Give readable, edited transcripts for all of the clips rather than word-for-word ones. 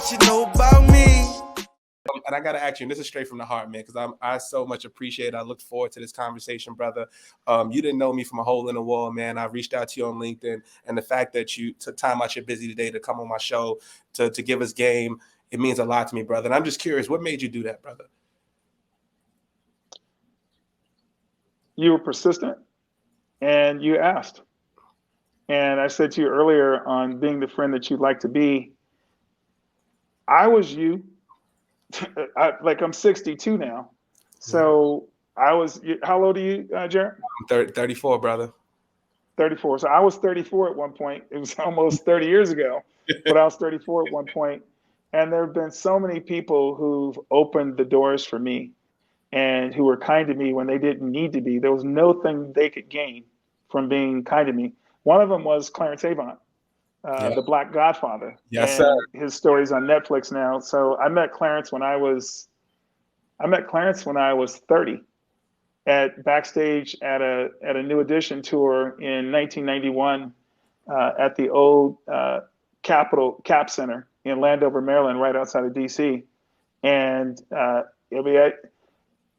what you know about me. And I got to ask you, and this is straight from the heart, man, because I so much appreciate it. I look forward to this conversation, brother. You didn't know me from a hole in the wall, man. I reached out to you on LinkedIn, and the fact that you took time out your busy day to come on my show to give us game, it means a lot to me, brother. And I'm just curious, what made you do that, brother? You were persistent, and you asked. And I said to you earlier on being the friend that you'd like to be, I was you. I'm 62 now. So I was, how old are you, Jarrett? I'm 34, brother. 34. So I was 34 at one point. It was almost 30 years ago, but I was 34 at one point. And there have been so many people who've opened the doors for me and who were kind to me when they didn't need to be. There was no thing they could gain from being kind to me. One of them was Clarence Avon. The Black Godfather. Yes, and sir. His story's on Netflix now. So I met Clarence when I was 30 at backstage at a New Edition tour in 1991 at the old Capitol Cap Center in Landover, Maryland, right outside of DC. And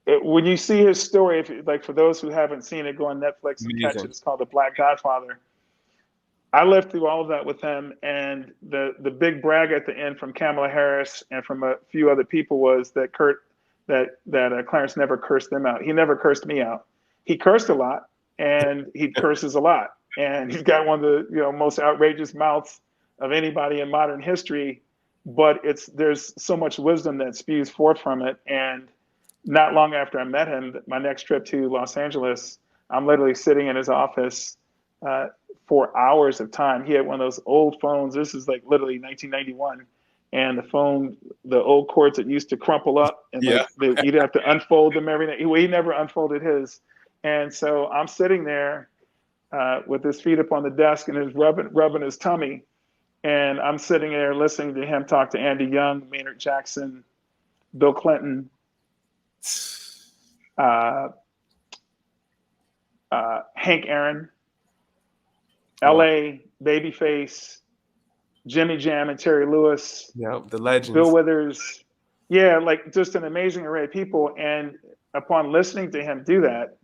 when you see his story, for those who haven't seen it, go on Netflix and catch it. It's called The Black Godfather. I lived through all of that with him, and the big brag at the end from Kamala Harris and from a few other people was that Clarence never cursed them out. He never cursed me out. He cursed a lot, and he curses a lot, and he's got one of the most outrageous mouths of anybody in modern history. But there's so much wisdom that spews forth from it. And not long after I met him, my next trip to Los Angeles, I'm literally sitting in his office for hours of time. He had one of those old phones. This is like literally 1991. And the phone, the old cords that used to crumple up and you'd have to unfold them every night. He never unfolded his. And so I'm sitting there with his feet up on the desk and he's rubbing his tummy. And I'm sitting there listening to him talk to Andy Young, Maynard Jackson, Bill Clinton, Hank Aaron, L.A., Babyface, Jimmy Jam and Terry Lewis. The legends. Bill Withers. Yeah, just an amazing array of people. And upon listening to him do that,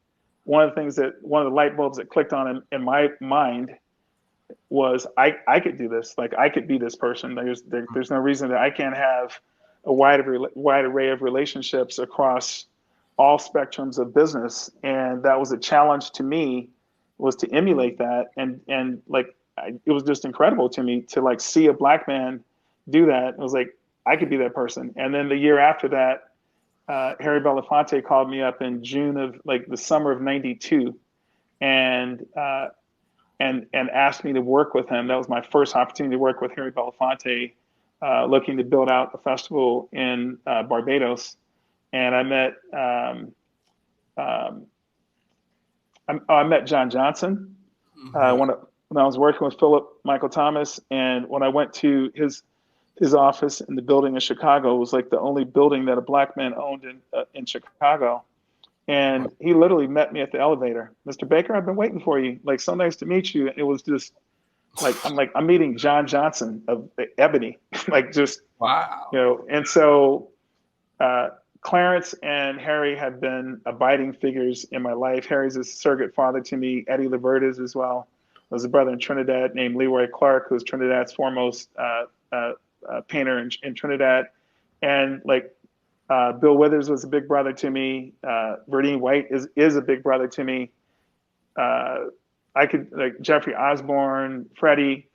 one of the light bulbs that clicked on in my mind was I could do this. I could be this person. There's no reason that I can't have a wide array of relationships across all spectrums of business. And that was a challenge to me, was to emulate that. And it was just incredible to me to see a black man do that. It was like, I could be that person. And then the year after that, Harry Belafonte called me up in June of the summer of '92 and asked me to work with him. That was my first opportunity to work with Harry Belafonte, looking to build out a festival in Barbados. And I met John Johnson when I was working with Philip Michael Thomas. And when I went to his office in the building in Chicago, it was the only building that a black man owned in Chicago. And he literally met me at the elevator. Mr. Baker, I've been waiting for you. So nice to meet you. And it was just I'm meeting John Johnson of Ebony. Wow. And so Clarence and Harry have been abiding figures in my life. Harry's a surrogate father to me. Eddie Levert is as well. There's a brother in Trinidad named Leroy Clark, who's Trinidad's foremost painter in Trinidad. And Bill Withers was a big brother to me. Verdine White is a big brother to me. I could Jeffrey Osborne, Freddie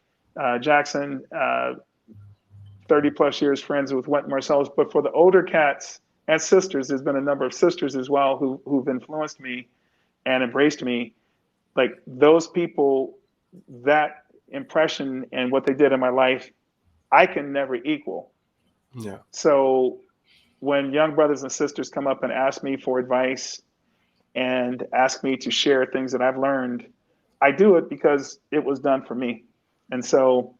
Jackson, 30 plus years friends with Wynton Marsalis. But for the older cats and sisters, there's been a number of sisters as well who've influenced me and embraced me. Those people, that impression and what they did in my life, I can never equal. Yeah. So when young brothers and sisters come up and ask me for advice and ask me to share things that I've learned, I do it because it was done for me. And so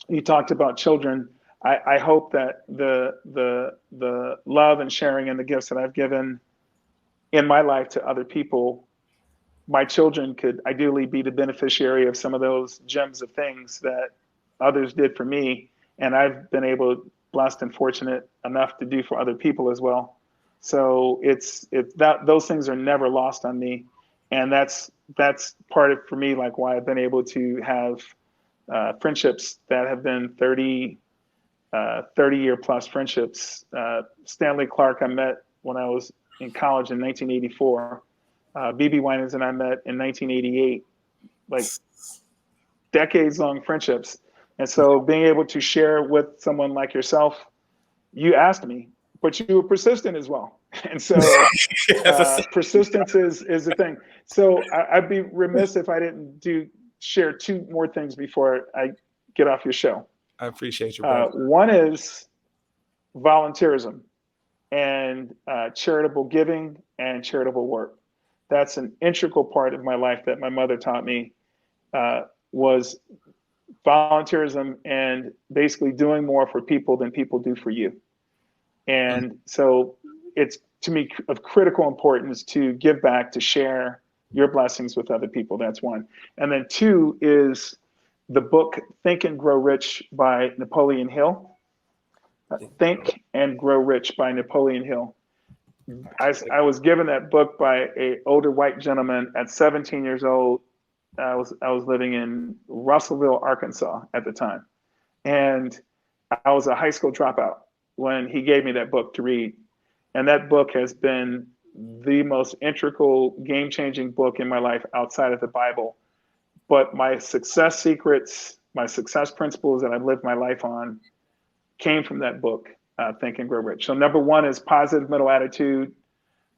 you talked about children. I hope that the love and sharing and the gifts that I've given in my life to other people, my children could ideally be the beneficiary of some of those gems of things that others did for me. and I've been blessed and fortunate enough to do for other people as well. So it's that those things are never lost on me, and that's part of, for me, like why I've been able to have friendships that have been 30-year plus friendships. Stanley Clark I met when I was in college in 1984. BB Winans and I met in 1988, like decades long friendships. And so being able to share with someone like yourself, you asked me, but you were persistent as well. And so persistence is the thing. So I'd be remiss if I didn't share two more things before I get off your show. I appreciate you, bro. One is volunteerism and charitable giving and charitable work. That's an integral part of my life that my mother taught me, was volunteerism and basically doing more for people than people do for you. And so it's, to me, of critical importance to give back, to share your blessings with other people. That's one. And then two is the book Think and Grow Rich by Napoleon Hill. Think and Grow Rich by Napoleon Hill. I was given that book by an older white gentleman at 17 years old. I was living in Russellville, Arkansas at the time. And I was a high school dropout when he gave me that book to read. And that book has been the most integral, game-changing book in my life outside of the Bible. But my success secrets, my success principles that I've lived my life on came from that book, Think and Grow Rich. So number one is positive mental attitude.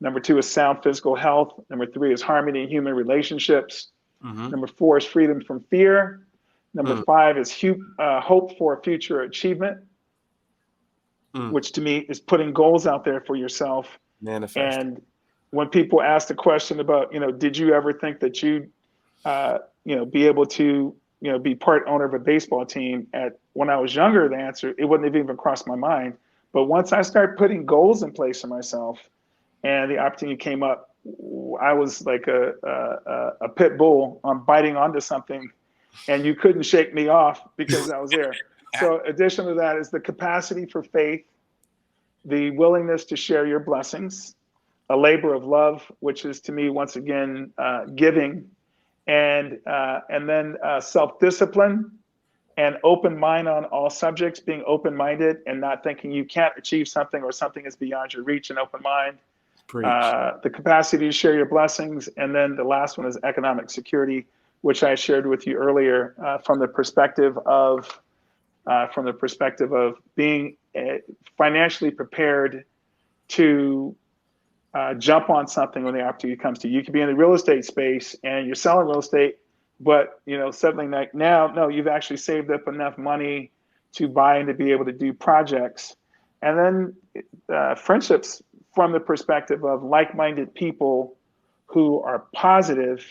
Number two is sound physical health. Number three is harmony in human relationships. Number four is freedom from fear. Number five is hope for future achievement, which to me is putting goals out there for yourself. Manifest. And when people ask the question about, did you ever think that you'd, be able to, be part owner of a baseball team when I was younger, the answer, it wouldn't have even crossed my mind. But once I started putting goals in place for myself and the opportunity came up, I was like a pit bull on biting onto something, and you couldn't shake me off because I was there. So addition to that is the capacity for faith, the willingness to share your blessings, a labor of love, which is to me, once again, giving, and then self-discipline and open mind on all subjects, being open-minded and not thinking you can't achieve something or something is beyond your reach, and open mind. The capacity to share your blessings. And then the last one is economic security, which I shared with you earlier, from the perspective of being financially prepared to jump on something when the opportunity comes to you. You could be in the real estate space and you're selling real estate, but suddenly like no, you've actually saved up enough money to buy and to be able to do projects. And then friendships from the perspective of like-minded people who are positive.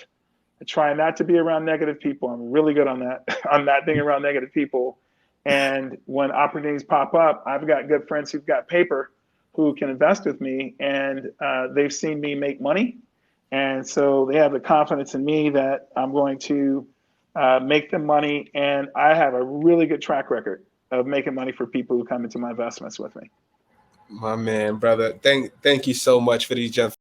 I try not to be around negative people. I'm really good on that. I'm not being around negative people. And when opportunities pop up, I've got good friends who've got paper who can invest with me, and they've seen me make money. And so they have the confidence in me that I'm going to make them money. And I have a really good track record of making money for people who come into my investments with me. My man, brother. Thank you so much for these gems.